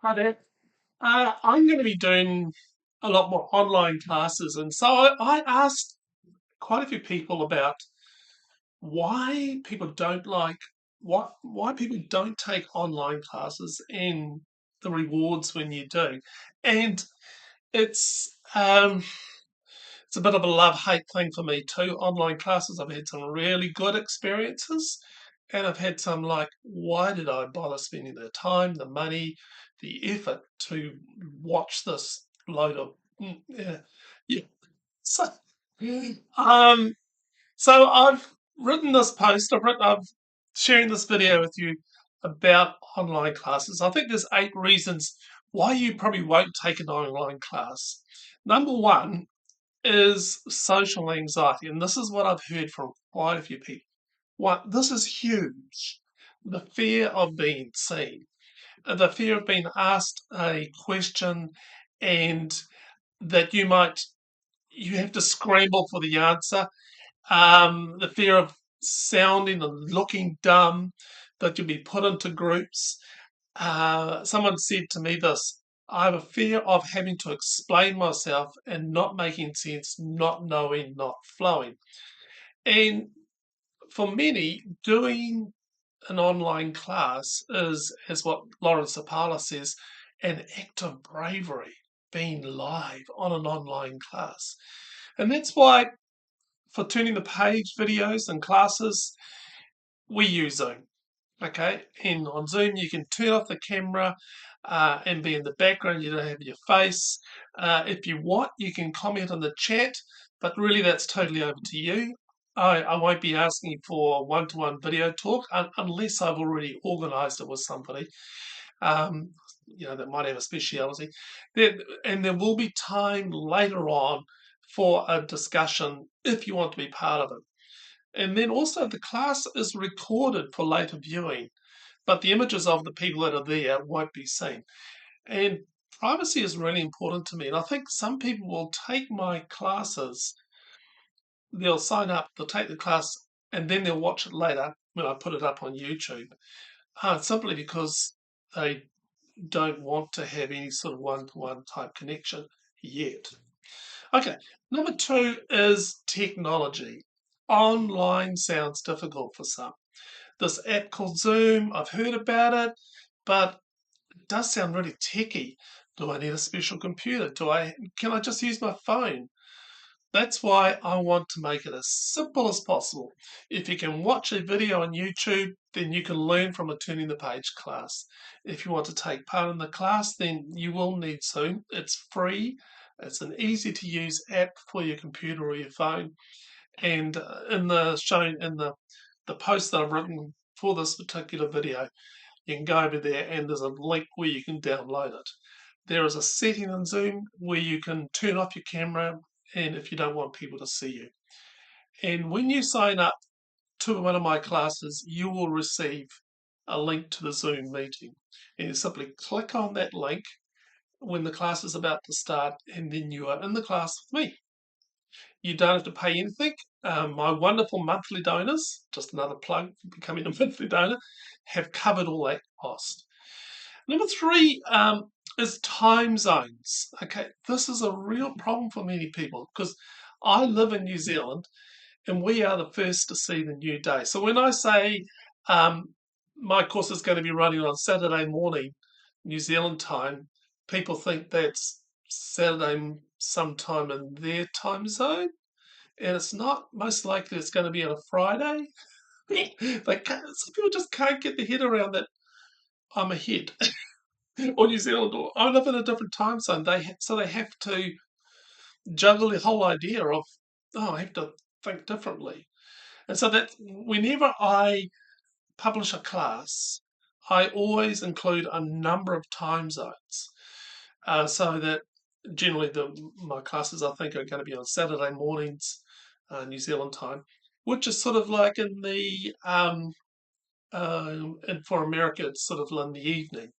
Hi there. I'm going to be doing a lot more online classes, and so I asked quite a few people about why people don't like why people don't take online classes and the rewards when you do, and it's um, it's a bit of a love-hate thing for me too. Online classes, I've had some really good experiences, and I've had some like, why did I bother spending the time, the money, the effort to watch this load of yeah, yeah. So, um, so I've written this post. I'm sharing this video with you about online classes. I think there's 8 reasons why you probably won't take an online class. Number one is social anxiety, and this is what I've heard from quite a few people. What this is huge. The fear of being seen, the fear of being asked a question, and that you have to scramble for the answer. The fear of sounding and looking dumb, that you'll be put into groups. Someone said to me this: I have a fear of having to explain myself and not making sense, not knowing, not flowing. And for many, doing an online class is, as what Lawrence Sapala says, an act of bravery, being live on an online class. And that's why for turning the page videos and classes, we use Zoom. Okay, and on Zoom you can turn off the camera and be in the background. You don't have your face. If you want, you can comment on the chat, but really that's totally over to you. I won't be asking for one-to-one video talk unless I've already organised it with somebody, um, that might have a speciality. And there will be time later on for a discussion if you want to be part of it. And then also the class is recorded for later viewing, but the images of the people that are there won't be seen. And privacy is really important to me. And I think some people will take my classes, they'll sign up, they'll take the class, and then they'll watch it later when I put it up on YouTube, simply because they don't want to have any sort of one-to-one type connection yet. Okay, number two is technology. Online sounds difficult for some. This app called Zoom, I've heard about it, but it does sound really techy. Do I need a special computer? Can I just use my phone? That's why I want to make it as simple as possible. If you can watch a video on YouTube, then you can learn from a Turning the Page class. If you want to take part in the class, then you will need Zoom. It's free. It's an easy to use app for your computer or your phone. And in the post that I've written for this particular video, you can go over there and there's a link where you can download it. There is a setting in Zoom where you can turn off your camera and if you don't want people to see you. And when you sign up to one of my classes, you will receive a link to the Zoom meeting. And you simply click on that link when the class is about to start, and then you are in the class with me. You don't have to pay anything. My wonderful monthly donors, just another plug for becoming a monthly donor, have covered all that cost. Number three is time zones. Okay, this is a real problem for many people because I live in New Zealand and we are the first to see the new day. So when I say my course is going to be running on Saturday morning, New Zealand time, people think that's Saturday sometime in their time zone, and it's not. Most likely, it's going to be on a Friday. Some people just can't get their head around that I'm ahead, or New Zealand, or I live in a different time zone. So they have to juggle the whole idea of, oh, I have to think differently. And so that whenever I publish a class, I always include a number of time zones, so that generally my classes I think are going to be on Saturday mornings, New Zealand time, which is sort of like in the and for America it's sort of in the evening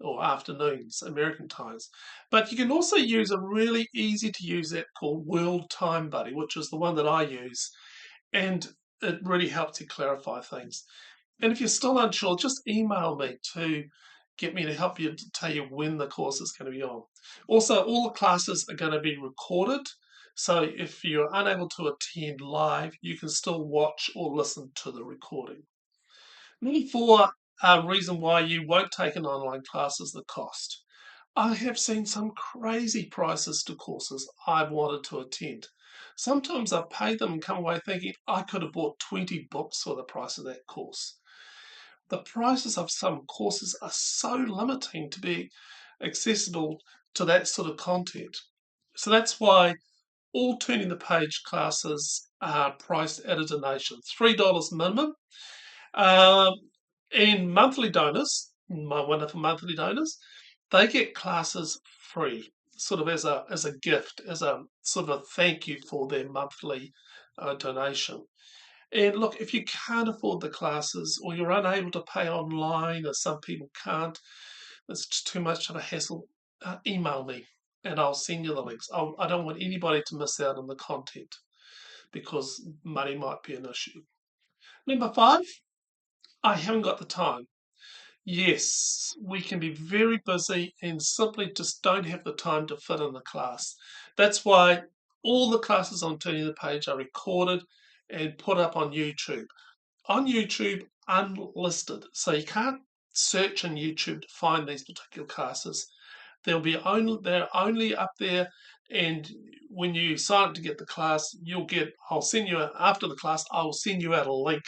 or afternoons, American times. But you can also use a really easy to use app called World Time Buddy, which is the one that I use, and it really helps you clarify things. And if you're still unsure, just email me to get me to help you to tell you when the course is going to be on. Also, all the classes are going to be recorded. So if you're unable to attend live, you can still watch or listen to the recording. Number four, reason why you won't take an online class is the cost. I have seen some crazy prices to courses I've wanted to attend. Sometimes I've paid them and come away thinking I could have bought 20 books for the price of that course. The prices of some courses are so limiting to be accessible to that sort of content. So that's why all Turning the Page classes are priced at a donation, $3 minimum. And monthly donors, my wonderful monthly donors, they get classes free, sort of as a gift, as a sort of a thank you for their monthly donation. And look, if you can't afford the classes or you're unable to pay online, or some people can't, it's just too much of a hassle, email me and I'll send you the links. I don't want anybody to miss out on the content because money might be an issue. Number five, I haven't got the time. Yes, we can be very busy and simply just don't have the time to fit in the class. That's why all the classes on Turning the Page are recorded and put up on YouTube. On YouTube, unlisted. So you can't search on YouTube to find these particular classes. They're only up there, and when you sign up to get the class, I'll send you after the class. I will send you out a link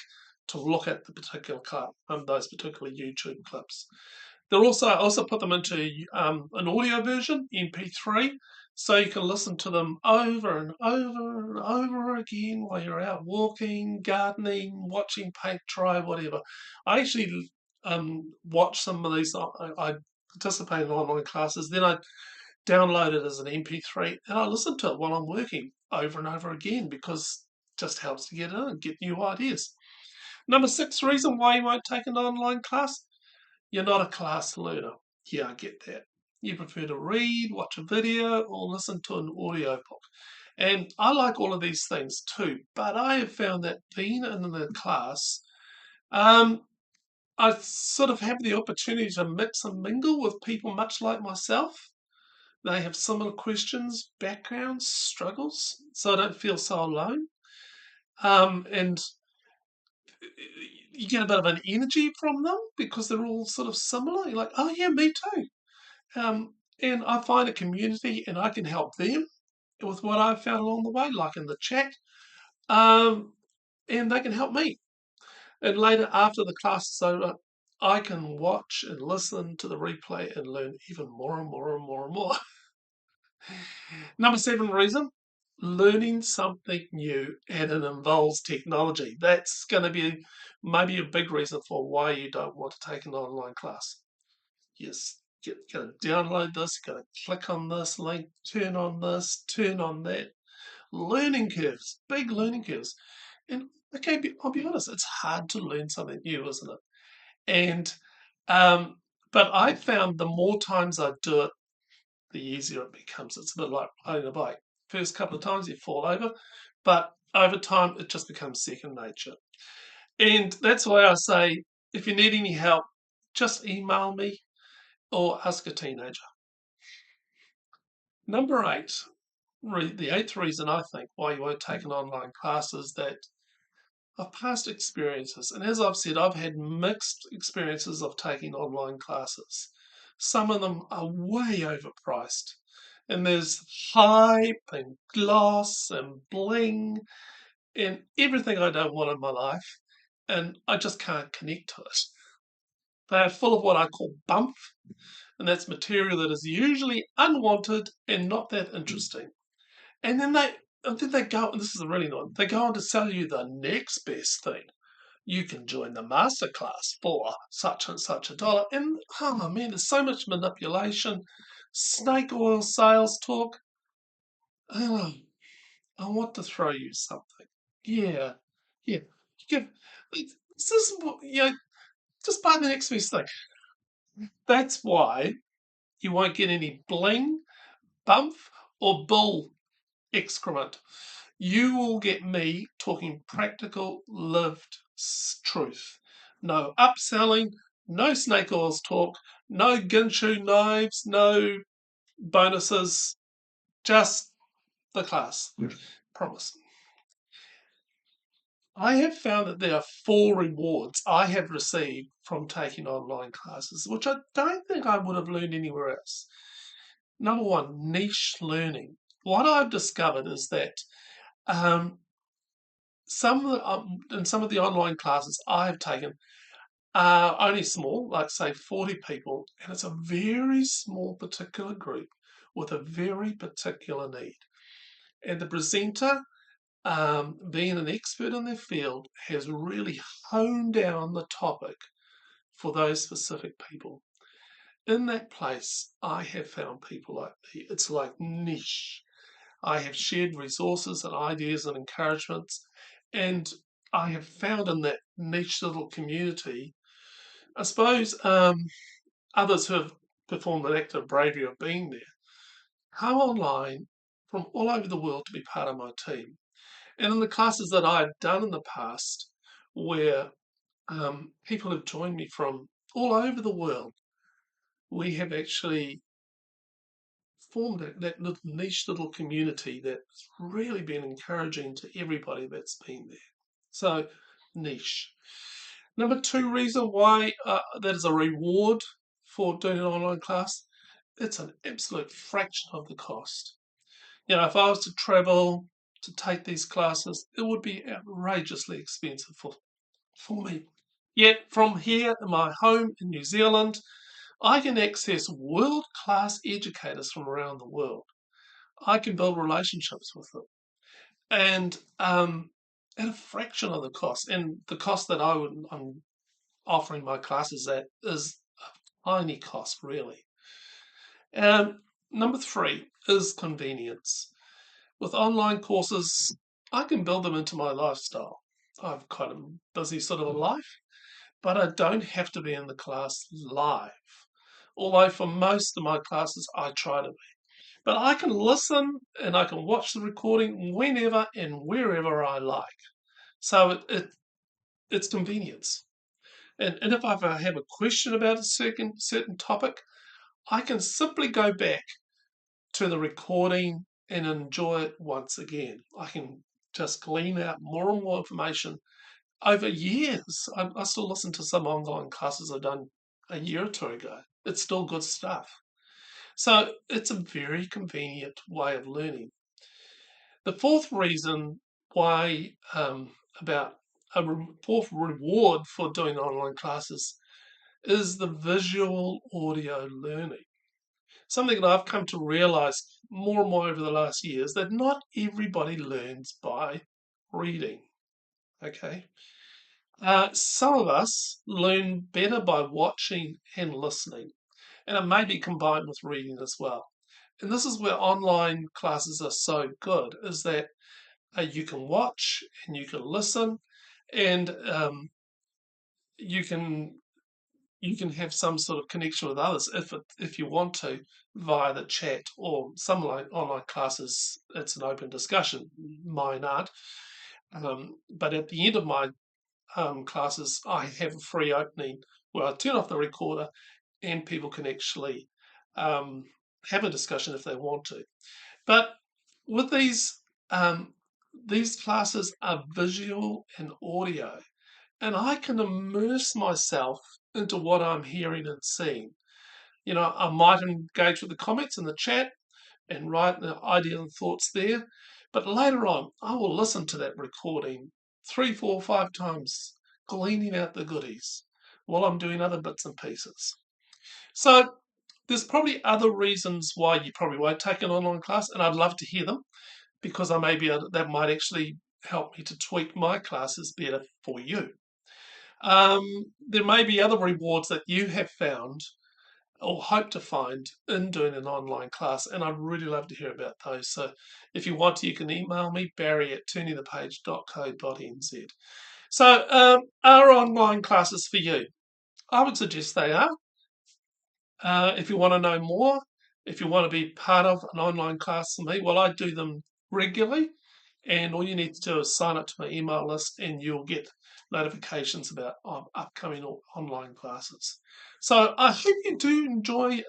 to look at the particular class, those particular YouTube clips. I also put them into an audio version, MP3, so you can listen to them over and over and over again while you're out walking, gardening, watching paint dry, whatever. I actually watch some of these. I participate in online classes, then I download it as an MP3 and I listen to it while I'm working over and over again because it just helps to get in and get new ideas. Number six reason why you won't take an online class, you're not a class learner. Yeah, I get that. You prefer to read, watch a video, or listen to an audio book. And I like all of these things too, but I have found that being in the class, I sort of have the opportunity to mix and mingle with people much like myself. They have similar questions, backgrounds, struggles, so I don't feel so alone. And you get a bit of an energy from them because they're all sort of similar. You're like, oh yeah, me too. And I find a community and I can help them with what I've found along the way, like in the chat. And they can help me. And later, after the class is over, I can watch and listen to the replay and learn even more and more and more and more. Number seven reason, learning something new and it involves technology. That's going to be maybe a big reason for why you don't want to take an online class. Yes, you're going to download this, you're going to click on this link, turn on this, turn on that. Learning curves, big learning curves. And okay, I'll be honest, it's hard to learn something new, isn't it? And but I found the more times I do it, the easier it becomes. It's a bit like riding a bike. First couple of times you fall over, but over time it just becomes second nature. And that's why I say, if you need any help, just email me or ask a teenager. Number eight, the eighth reason I think why you won't take an online class is that of past experiences. And as I've said, I've had mixed experiences of taking online classes. Some of them are way overpriced. And there's hype and gloss and bling and everything I don't want in my life. And I just can't connect to it. They are full of what I call bump, and that's material that is usually unwanted and not that interesting. And then they go, and this is really not, they go on to sell you the next best thing. You can join the masterclass for such and such a dollar. And oh man, there's so much manipulation, snake oil sales talk. Oh, I want to throw you something. Yeah, yeah. This is just buy the next best thing. That's why you won't get any bling, bump, or bull excrement. You will get me talking practical, lived truth. No upselling, no snake oils talk, No Ginshu knives, no bonuses, just the class. Promise. I have found that there are 4 rewards I have received from taking online classes, which I don't think I would have learned anywhere else. Number one, niche learning. What I've discovered is that um, in some of the online classes I have taken are only small, like say 40 people, and it's a very small particular group with a very particular need. And the presenter, being an expert in their field, has really honed down the topic for those specific people. In that place, I have found people like me. It's like niche. I have shared resources and ideas and encouragements, and I have found in that niche little community, I suppose, others who have performed an act of bravery of being there come online from all over the world to be part of my team. And in the classes that I've done in the past, where people have joined me from all over the world, we have actually formed that little niche little community that's really been encouraging to everybody that's been there. So, niche. Number 2 reason why that is a reward for doing an online class, it's an absolute fraction of the cost. If I was to travel to take these classes, it would be outrageously expensive for me. Yet from here in my home in New Zealand, I can access world-class educators from around the world. I can build relationships with them, and at a fraction of the cost. And the cost that I'm offering my classes at is a tiny cost, really. Number 3 is convenience. With online courses, I can build them into my lifestyle. I've quite a busy sort of a life, but I don't have to be in the class live. Although for most of my classes, I try to be. But I can listen and I can watch the recording whenever and wherever I like. So it's convenience. And if I have a question about a certain topic, I can simply go back to the recording and enjoy it once again. I can just glean out more and more information over years. I still listen to some online classes I've done a year or 2 ago. It's still good stuff. So it's a very convenient way of learning. The fourth reason why, about fourth reward for doing online classes is the visual audio learning. Something that I've come to realize more and more over the last year is that not everybody learns by reading. Okay. Some of us learn better by watching and listening, and it may be combined with reading as well. And this is where online classes are so good, is that you can watch and you can listen, and you can have some sort of connection with others if you want to via the chat, or some like online classes it's an open discussion. Mine aren't, but at the end of my classes I have a free opening where I turn off the recorder and people can actually have a discussion if they want to. But with these classes are visual and audio, and I can immerse myself into what I'm hearing and seeing. I might engage with the comments in the chat and write the idea and thoughts there, but later on, I will listen to that recording 3, 4, 5 times, gleaning out the goodies while I'm doing other bits and pieces. So there's probably other reasons why you probably won't take an online class, and I'd love to hear them, because I may be able that might actually help me to tweak my classes better for you. There may be other rewards that you have found or hope to find in doing an online class, and I'd really love to hear about those. So if you want to, you can email me, barry@turningthepage.co.nz. So are online classes for you? I would suggest they are. If you want to know more, if you want to be part of an online class for me, well, I do them regularly. and all you need to do is sign up to my email list, and you'll get notifications about upcoming online classes. So I hope you do enjoy.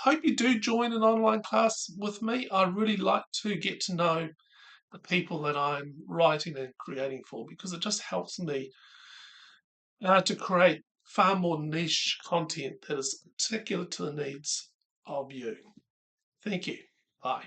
Hope you do join an online class with me. I really like to get to know the people that I'm writing and creating for, because it just helps me to create far more niche content that is particular to the needs of you. Thank you. Bye.